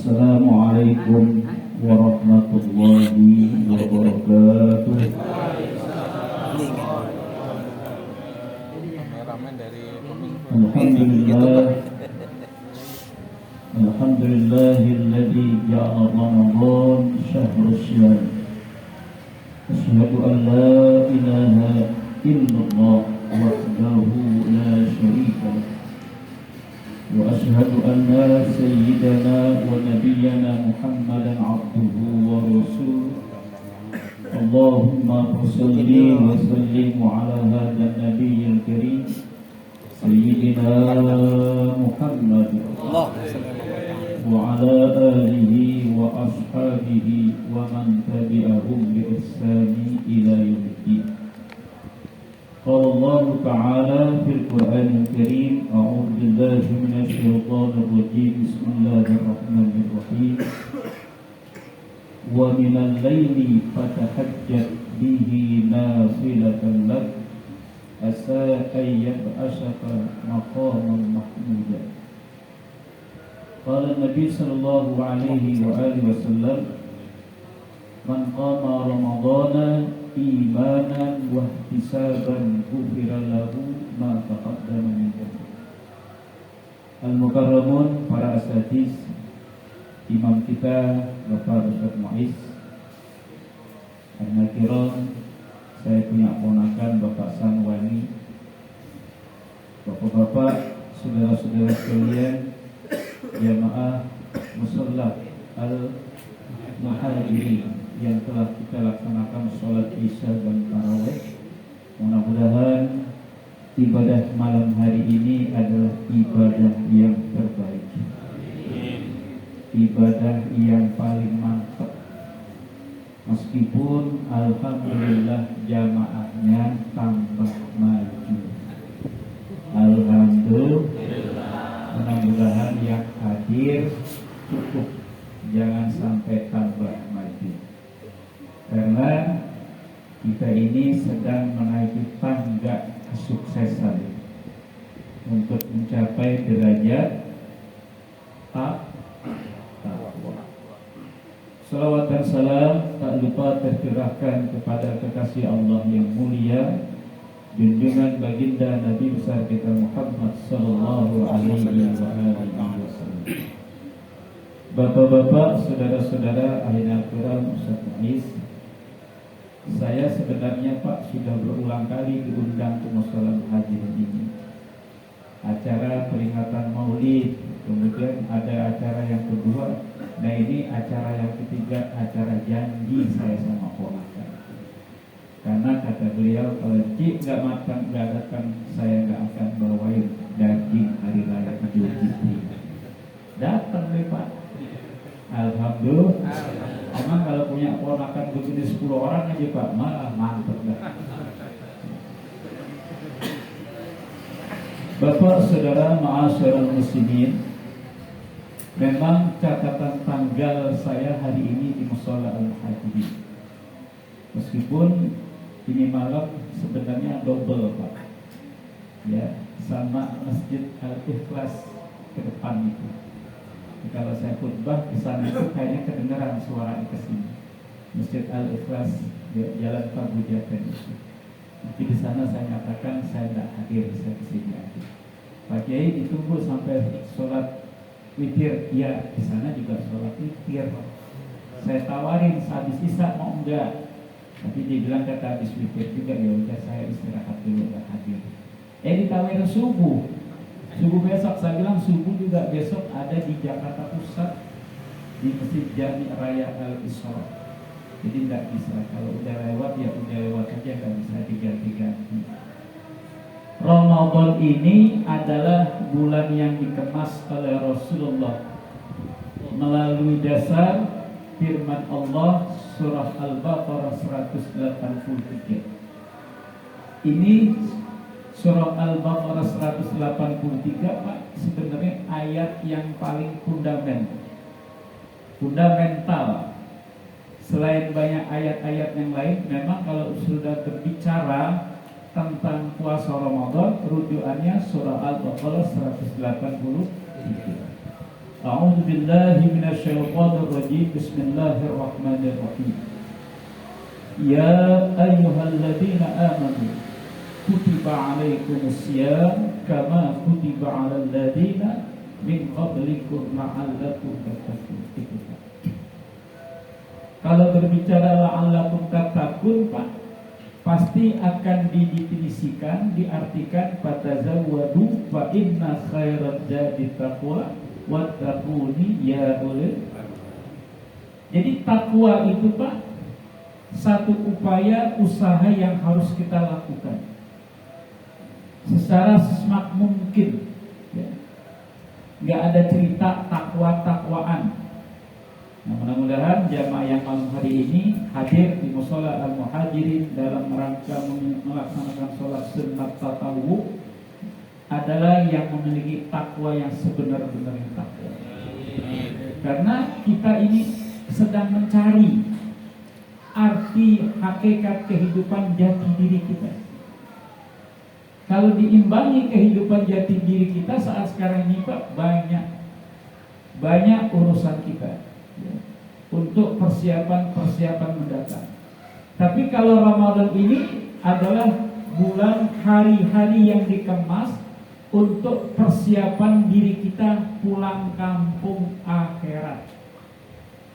Assalamualaikum warahmatullahi wabarakatuh. Alhamdulillahilladzi ja'ala Ramadan syahrus syiyam. Asyhadu an la ilaha illallah wahdahu la syarika lah. Wa asyhadu anna sayyidana wa nabiyyana Muhammadan abduhu wa rasuluh. Allahumma shalli wa sallim ala hadzal nabiyyil karim sayyidina Muhammad wa ala alihi wa ashabihi wa man tabi'ahum bi ihsani ila yaumiddin. قال الله تعالى في القرآن الكريم أعوذ بالله من الشيطان الرجيم بسم الله الرحمن الرحيم ومن الليل فتهجد به نافلة لك عسى أن يبعثك مقاما محمودا. قال النبي صلى الله عليه وآله وسلم من قام رمضان imanan wa ihtisaban ghufira lahu ma taqaddama min dhanbi. Al-mukarramun, para asatiz, imam kita Bapak Ustaz Muiz Al-Nakiron, saya punya ponakan Bapak Sanwani, bapak-bapak, saudara-saudara sekalian, jamaah musalla al-muhajirin yang telah kita laksanakan sholat isya dan tarawih. Mudah-mudahan ibadah malam hari ini adalah ibadah yang terbaik, ibadah yang paling mantap. Meskipun alhamdulillah jamaahnya tambah maju, alhamdulillah. Mudah-mudahan yang hadir cukup, jangan sampai tambah maju. Karena kita ini sedang menaiki tangga kesuksesan untuk mencapai derajat takwa. Salawat dan salam tak lupa tercurahkan kepada kekasih Allah yang mulia, junjungan baginda Nabi besar kita Muhammad sallallahu alaihi wasallam. Bapak-bapak, saudara-saudara, ahli al-kiram, Ustaz Muiz, saya sebenarnya Pak sudah berulang kali diundang ke mushola Muhajirin ini. Acara peringatan Maulid, kemudian ada acara yang kedua. Nah ini acara yang ketiga, acara janji saya sama ponakan. Karena kata beliau, kalau Cik nggak makan, nggak datang, saya nggak akan bawain daging hari raya Idul Fitri. Datang deh Pak. Alhamdulillah. Emang kalau punya ponakan begini 10 orang aja Pak, malah mantap dah. Bapak, saudara, ma'asyiral muslimin, memang catatan tanggal saya hari ini di mushola al-muhajirin. Meskipun ini malam sebenarnya double Pak, ya, sama Masjid Al-Ikhlas ke depan itu. Kalau saya khutbah di sana itu kayaknya kedengaran suara ke sini. Masjid Al-Ikhlas Jalan Pabujakan itu. Tapi di sana saya nyatakan saya tidak hadir, saya kesini aja. Pak Kiai ditunggu sampai sholat witir. Ya, di sana juga sholat witir. Saya tawarin habis isya mau enggak, tapi dia bilang kata habis witir juga, ya udah saya istirahat dulu, enggak hadir. Ditawarin subuh. Subuh besok, saya bilang subuh juga besok ada di Jakarta Pusat di Masjid Jami Raya Al-Isra. Jadi tidak bisa, kalau udah lewat ya udah lewat aja, nggak bisa diganti-ganti. Ramadan ini adalah bulan yang dikemas oleh Rasulullah melalui dasar firman Allah surah Al-Baqarah 183. Ini surah Al-Baqarah 183 Pak, sebenarnya ayat yang paling fundamental. Selain banyak ayat-ayat yang lain, memang kalau sudah berbicara tentang puasa Ramadan, rujukannya surah Al-Baqarah 183. A'udzu billahi minasyaitonir rajim. Bismillahirrahmanirrahim. Ya ayyuhalladzina amanu kutiba 'alaikumusiyam kama kutiba 'alal ladzina min qablikum la'allakum tattaqun. Kalau berbicara la'allakum tattaqun, Pak, pasti akan didefinisikan, diartikan fatazawwadu fa inna khairaz zadi taqwa wattaquni ya ulil. Jadi takwa itu, Pak, satu upaya usaha yang harus kita lakukan secara semak mungkin, ya. Nggak ada cerita takwa-takwaan. Nah, mudah-mudahan jamaah yang malam hari ini hadir di Mushola Al-Muhajirin dalam rangka melaksanakan sholat sunat tatawwu adalah yang memiliki takwa yang sebenar-benarnya takwa. Karena kita ini sedang mencari arti hakikat kehidupan jati diri kita. Kalau diimbangi kehidupan jati diri kita saat sekarang ini, Pak, banyak urusan kita, ya, untuk persiapan mendatang. Tapi kalau Ramadan ini adalah bulan hari-hari yang dikemas untuk persiapan diri kita pulang kampung akhirat.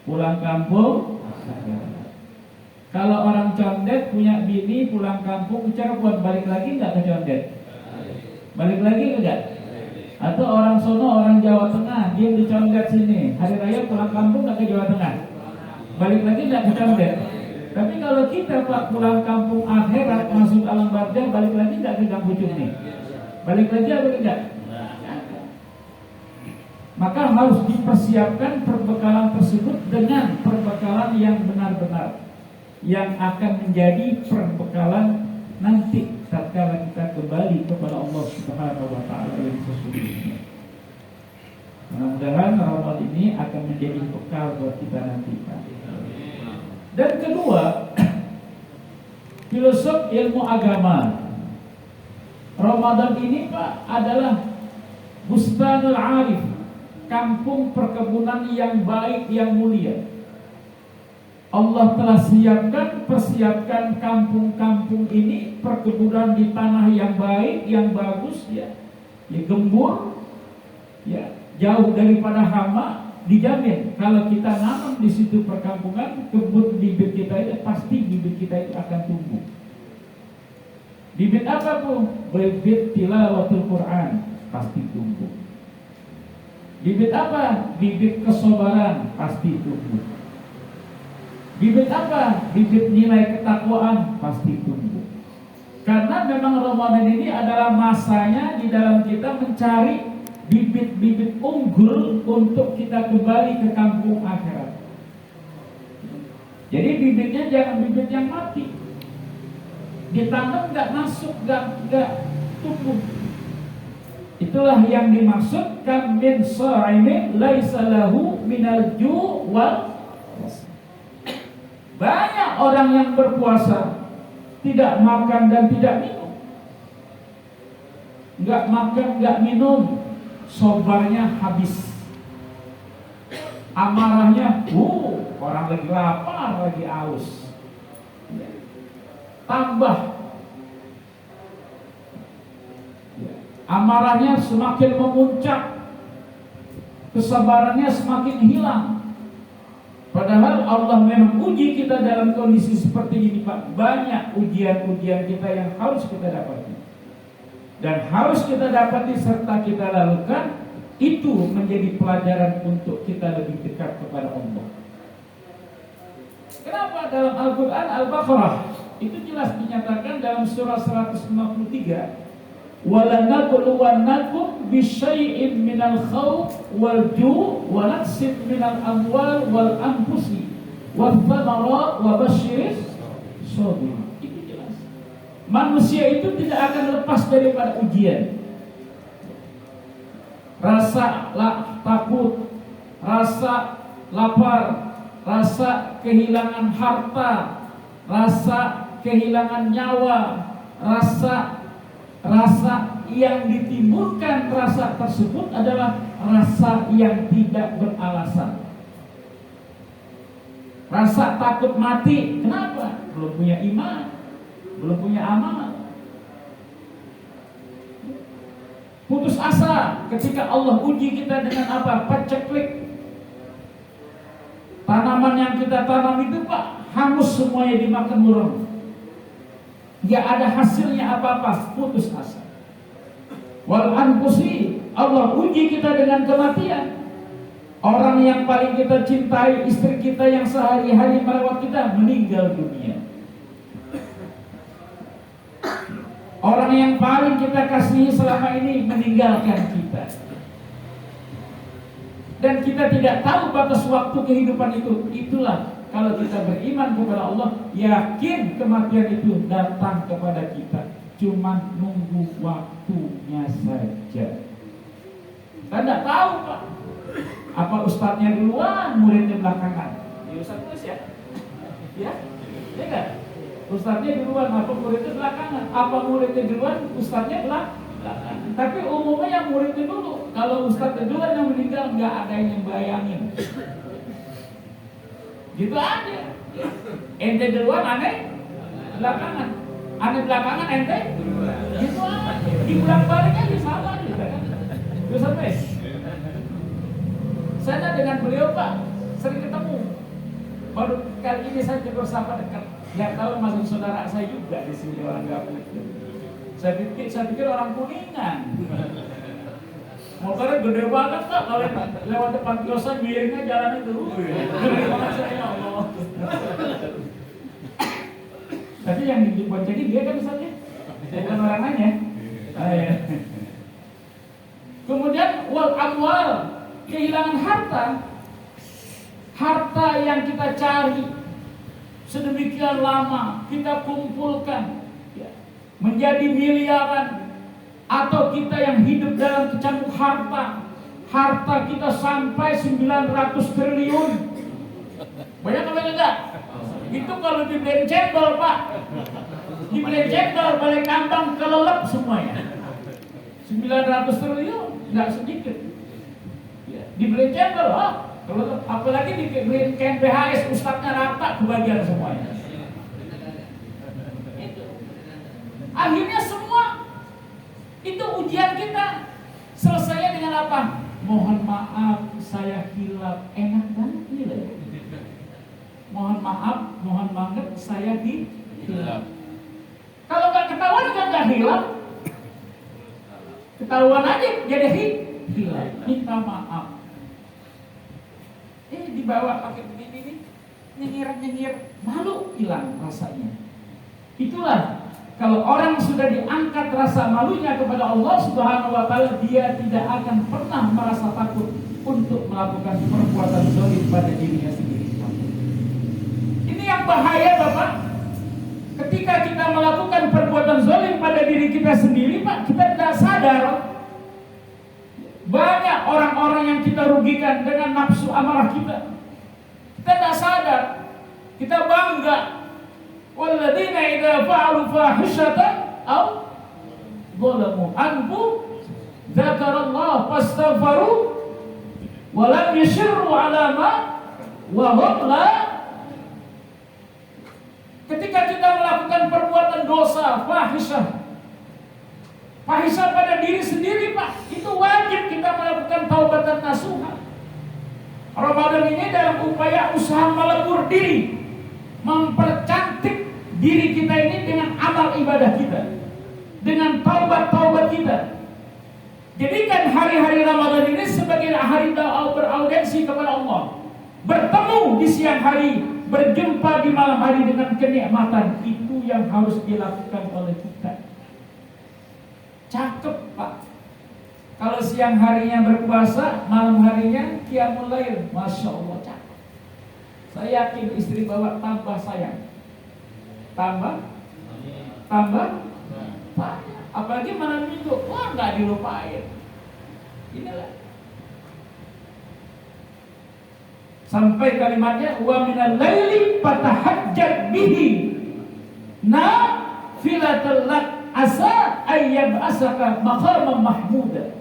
Pulang kampung akhirat. Kalau orang condet punya bini pulang kampung Cirebon, balik lagi nggak ke condet? Balik lagi enggak? Atau orang sono, orang Jawa Tengah, dia di condet sini, hari raya pulang kampung nggak ke Jawa Tengah? Balik lagi nggak ke condet? Tapi kalau kita, Pak, pulang kampung akhirat masuk alam barzah, balik lagi nggak ke Gang Pucuk nih? Balik lagi apa enggak? Maka harus dipersiapkan perbekalan tersebut dengan perbekalan yang benar-benar, yang akan menjadi perbekalan nanti tatkala kita kembali kepada Allah Subhanahu wa taala yang sesungguhnya. Mudah-mudahan Ramadan ini akan menjadi bekal buat kita nanti, Pak. Dan kedua, filosof ilmu agama. Ramadan ini, Pak, adalah Bustanul Arif, kampung perkebunan yang baik, yang mulia. Allah telah persiapkan kampung-kampung ini, perkebunan di tanah yang baik, yang bagus, ya gembur, ya jauh daripada hama, dijamin kalau kita nanam di situ perkampungan, kebun bibit kita itu pasti bibit kita itu akan tumbuh. Bibit apa tuh? Bibit tilawatul Quran pasti tumbuh. Bibit apa? Bibit kesabaran pasti tumbuh. Bibit apa? Bibit nilai ketakwaan pasti tumbuh. Karena memang Ramadan ini adalah masanya di dalam kita mencari bibit-bibit unggul untuk kita kembali ke kampung akhirat. Jadi bibitnya jangan bibit yang mati. Ditanam nggak masuk, nggak tumbuh. Itulah yang dimaksudkan min sha'imin laisa lahu minal ju' wal. Banyak orang yang berpuasa tidak makan dan tidak minum, nggak makan nggak minum, sabarnya habis, amarahnya, orang lagi lapar lagi aus, tambah, amarahnya semakin memuncak, kesabarannya semakin hilang. Padahal Allah memang uji kita dalam kondisi seperti ini, Pak. Banyak ujian-ujian kita yang harus kita dapati dan harus kita dapati serta kita lakukan. Itu menjadi pelajaran untuk kita lebih dekat kepada Allah. Kenapa dalam Al-Quran Al-Baqarah itu jelas dinyatakan dalam surah 153, وَلَنَبْلُوَنَّكُمْ بِشَيْءٍ مِنَ الْخَوْفِ وَالْجُوعِ وَنَقْصٍ مِنَ الْأَمْوَالِ وَالْأَنْفُسِ وَالثَّمَرَاتِ وَبَشِّرِ الصَّابِرِينَ. Itu jelas. Manusia itu tidak akan lepas daripada ujian. Rasa takut, rasa lapar, rasa kehilangan harta, rasa kehilangan nyawa, rasa Rasa yang ditimbulkan rasa tersebut adalah rasa yang tidak beralasan. Rasa takut mati, kenapa? Belum punya iman, belum punya amal. Putus asa ketika Allah uji kita dengan apa? Paceklik. Tanaman yang kita tanam itu Pak, hangus semuanya dimakan burung. Gak ada hasilnya apa-apa, putus asa. Wal anfusi, Allah uji kita dengan kematian. Orang yang paling kita cintai, istri kita yang sehari-hari merawat kita, meninggal dunia. Orang yang paling kita kasihi selama ini meninggalkan kita. Dan kita tidak tahu batas waktu kehidupan itu. Itulah kalau kita beriman kepada Allah, yakin kematian itu datang kepada kita. Cuma nunggu waktunya saja. Kita tidak tahu Pak. Apa ustadznya duluan, muridnya belakangan. Ya ustadz terus ya. Ya kan? Ustadznya duluan, apa muridnya belakangan. Apa muridnya duluan, ustadznya belakangan. Tapi umumnya yang muridnya dulu. Kalau ustadznya duluan yang meninggal, nggak ada yang bayangin. Gitu aja. Ente duluan, aneh belakangan. Aneh belakangan, ente gitu aja. Diulang balik aja sama gitu kan. Terus sampai saya dengan beliau Pak sering ketemu. Baru kali ini saya bersama dekat. Yang tahu masuk saudara saya juga di sini orang Gaput. Saya pikir orang Kuningan. Motornya gede banget Pak, kalau lewat depan kiosan miringnya jalannya terus. Gede banget saya, ya Allah. Tapi yang diboncengin dia kan misalnya, bukan orang lainnya. Kemudian wal amwal, kehilangan harta. Harta yang kita cari sedemikian lama, kita kumpulkan menjadi miliaran. Atau kita yang hidup dalam kecamuk harta. Harta kita sampai 900 triliun. Banyak apa enggak? Itu kalau dibeliin cendol Pak, dibeliin cendol balik kambang kelelep semuanya. 900 triliun, enggak sedikit ya, dibeliin cendol, kelelep. Apalagi dibeliin kain BHS, ustadznya rata kebagian semuanya. Akhirnya semua itu ujian kita. Selesainya dengan apa? Mohon maaf saya hilaf. Enak banget nih loh. Mohon maaf, mohon banget saya hilaf. Kalau nggak ketahuan kan nggak hilaf. Ketahuan aja jadi hilaf. Minta maaf. Dibawa pakai begini nih, nyengir, malu hilang rasanya. Itulah. Kalau orang sudah diangkat rasa malunya kepada Allah Subhanahu wa Ta'ala, dia tidak akan pernah merasa takut untuk melakukan perbuatan zalim pada dirinya sendiri. Ini yang bahaya Bapak. Ketika kita melakukan perbuatan zalim pada diri kita sendiri, Pak, kita tidak sadar. Banyak orang-orang yang kita rugikan dengan nafsu amarah kita. Kita tidak sadar. Kita bangga. Walladzina idza fa'alu fahishatan aw zalamu anfusahum dzakarallaha fastaghfaru wa lam yusirru 'ala ma wa hum la. Ketika kita melakukan perbuatan dosa fahisyah pada diri sendiri Pak, itu wajib kita melakukan taubatan nasuha. Ramadan ini dalam upaya usaha melebur diri, mempercantik diri kita ini dengan amal ibadah kita, dengan taubat kita. Jadikan hari-hari Ramadan ini sebagai hari beraudiensi kepada Allah, bertemu di siang hari, berjumpa di malam hari dengan kenikmatan. Itu yang harus dilakukan oleh kita. Cakep Pak. Kalau siang harinya berpuasa, malam harinya qiyamul lail, Masya Allah cakep. Saya yakin istri bawa tambah sayang. Tambah. Apalagi malam minggu, wah nggak dilupain. Inilah. Sampai kalimatnya wa minal laili fatahajjat bihi nafilatan lak asa ayyab asaka maqaman mahmuda.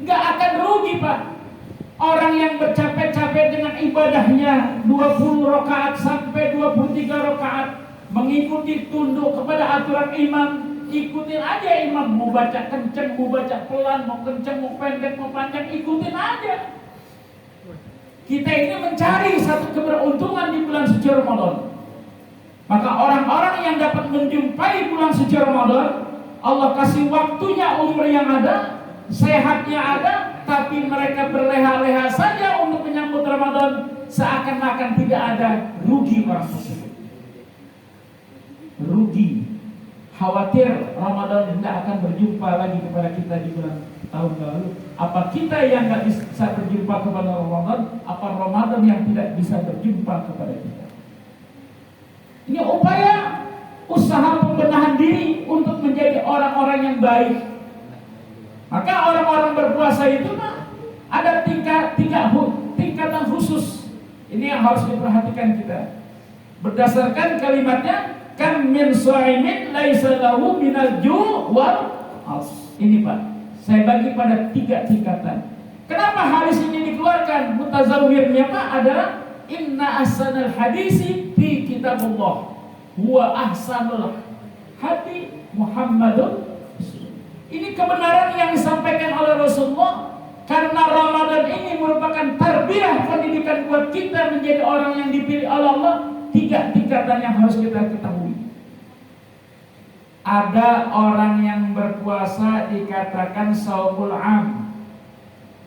Nggak akan rugi Pak. Orang yang bercapek-capek dengan ibadahnya 20 rakaat sampai 23 rakaat, mengikuti tunduk kepada aturan imam, ikutin aja imam, mau baca kenceng, mau baca pelan, mau kenceng, mau pendek, mau panjang, ikutin aja. Kita ini mencari satu keberuntungan di bulan suci Ramadan. Maka orang-orang yang dapat menjumpai bulan suci Ramadan, Allah kasih waktunya, umur yang ada, sehatnya ada, tapi mereka berleha-leha saja untuk menyambut Ramadan, seakan-akan tidak ada, rugi orang tersebut. Rugi. Khawatir Ramadan tidak akan berjumpa lagi kepada kita di bulan tahun lalu. Apa kita yang tidak bisa berjumpa kepada Ramadan? Apa Ramadan yang tidak bisa berjumpa kepada kita? Ini upaya usaha pembenahan diri untuk menjadi orang-orang yang baik. Maka orang-orang berpuasa itu ada tingkatan khusus. Ini yang harus diperhatikan kita. Berdasarkan kalimatnya, kam min shaimin laisa lahu minal ju' wal 'ash. Ini Pak, saya bagi pada 3 tingkatan. Kenapa hadis ini dikeluarkan? Mutazawwirnya Pak adalah inna ahsanal hadisi fi kitabullah huwa ahsanul hadi Muhammadun. Ini kebenaran yang disampaikan oleh Rasulullah. Karena Ramadan ini merupakan tarbiyah pendidikan buat kita menjadi orang yang dipilih oleh Allah. 3 tingkatan yang harus kita ketahui. Ada orang yang berpuasa dikatakan shaumul am,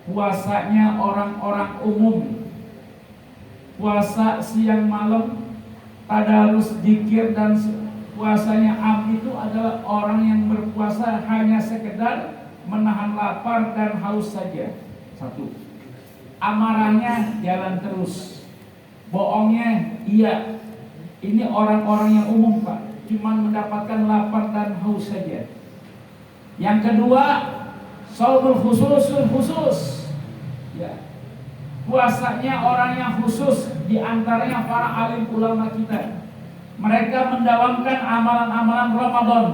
puasanya orang-orang umum, puasa siang malam, tadarus zikir, dan puasanya am itu adalah orang yang berpuasa hanya sekedar menahan lapar dan haus saja. 1. Amarahnya jalan terus, bohongnya iya. Ini orang-orang yang umum Pak, cuman mendapatkan lapar dan haus saja. Yang kedua, shaumul khusus. Ya. Puasanya orang yang khusus, diantaranya para alim ulama kita. Mereka mendawamkan amalan-amalan Ramadan.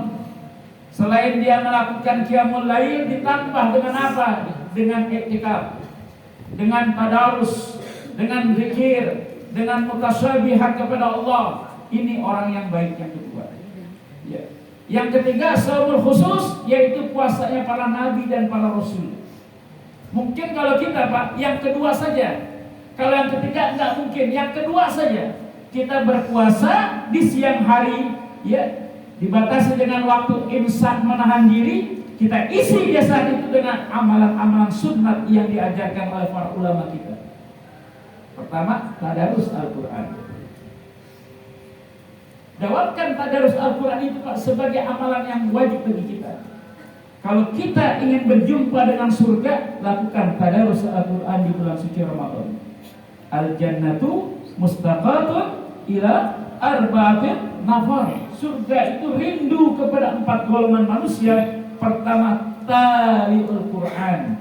Selain dia melakukan qiyamul lail, ditambah dengan apa? Dengan iktikaf, dengan tadarus, dengan zikir, dengan mutasyabihat kepada Allah. Ini orang yang baik yang kedua. Ya. Yang ketiga, shaumul khusus, yaitu puasanya para nabi dan para rasul. Mungkin kalau kita Pak, yang kedua saja. Kalau yang ketiga enggak mungkin, yang kedua saja. Kita berpuasa di siang hari, ya, dibatasi dengan waktu imsak, menahan diri. Kita isi dia saat itu dengan amalan-amalan sunnat yang diajarkan oleh para ulama kita. Pertama, tadarus Al-Quran. Jawabkan tadarus Al-Quran itu Pak sebagai amalan yang wajib bagi kita. Kalau kita ingin berjumpa dengan surga, lakukan tadarus Al-Quran di bulan suci Ramadan. Al-jannatu mustaqatun ila arba'atin nafar. Surga itu rindu kepada 4 golongan manusia. Pertama, tali'ul Quran,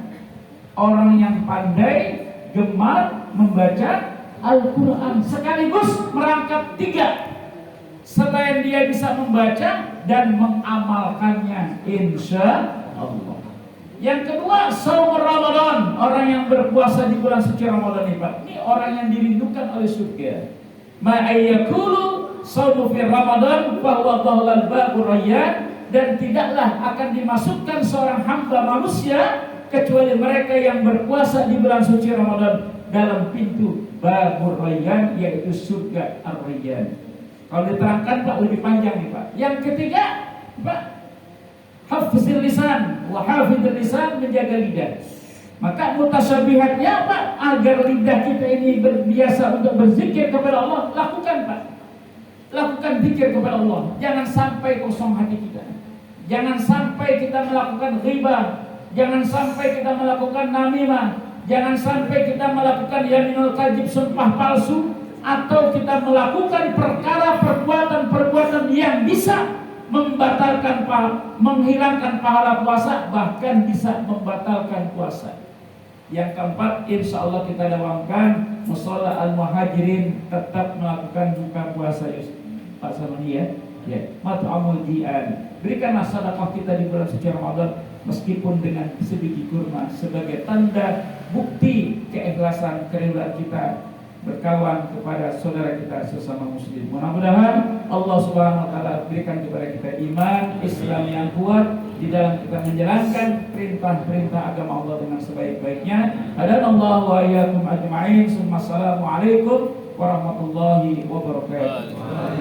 orang yang pandai, gemar membaca Al-Quran, sekaligus merangkap 3. Selain dia bisa membaca dan mengamalkannya, insya Allah. Yang kedua, shaum Ramadan, orang yang berpuasa di bulan suci Ramadan ini Pak. Ini orang yang dirindukan oleh surga. Ma'ayyakulu shaumu fi Ramadan bahwa bahlal babur rayyan, dan tidaklah akan dimasukkan seorang hamba manusia kecuali mereka yang berpuasa di bulan suci Ramadan dalam pintu babur rayyan, yaitu surga ar-rayyan. Kalau diterangkan Pak lebih panjang nih Pak. Yang ketiga Pak, hafzil lisan wa hafidhil lisan, menjaga lidah. Maka mutasyabihatnya Pak, agar lidah kita ini berbiasa untuk berzikir kepada Allah, lakukan Pak. Lakukan zikir kepada Allah. Jangan sampai kosong hati kita. Jangan sampai kita melakukan ghibah. Jangan sampai kita melakukan namimah. Jangan sampai kita melakukan yaminul kadzib, sumpah palsu, atau kita melakukan perbuatan-perbuatan yang bisa membatalkan menghilangkan pahala puasa, bahkan bisa membatalkan puasa. Yang keempat, insya Allah kita dawamkan mushola al-muhajirin, tetap melakukan buka puasa Pak Samani ya. Ya, mat'amul ji'an. Berikanlah sedekah kita di bulan suci Ramadan meskipun dengan sebiji kurma sebagai tanda bukti keikhlasan kerelaan kita berkawan kepada saudara kita sesama muslim. Mudah-mudahan Allah Subhanahu wa taala berikan kepada kita iman Islam yang kuat di dalam kita menjalankan perintah-perintah agama Allah dengan sebaik-baiknya. Hadanallahu wa iyyakum ajma'in. Assalamualaikum warahmatullahi wabarakatuh.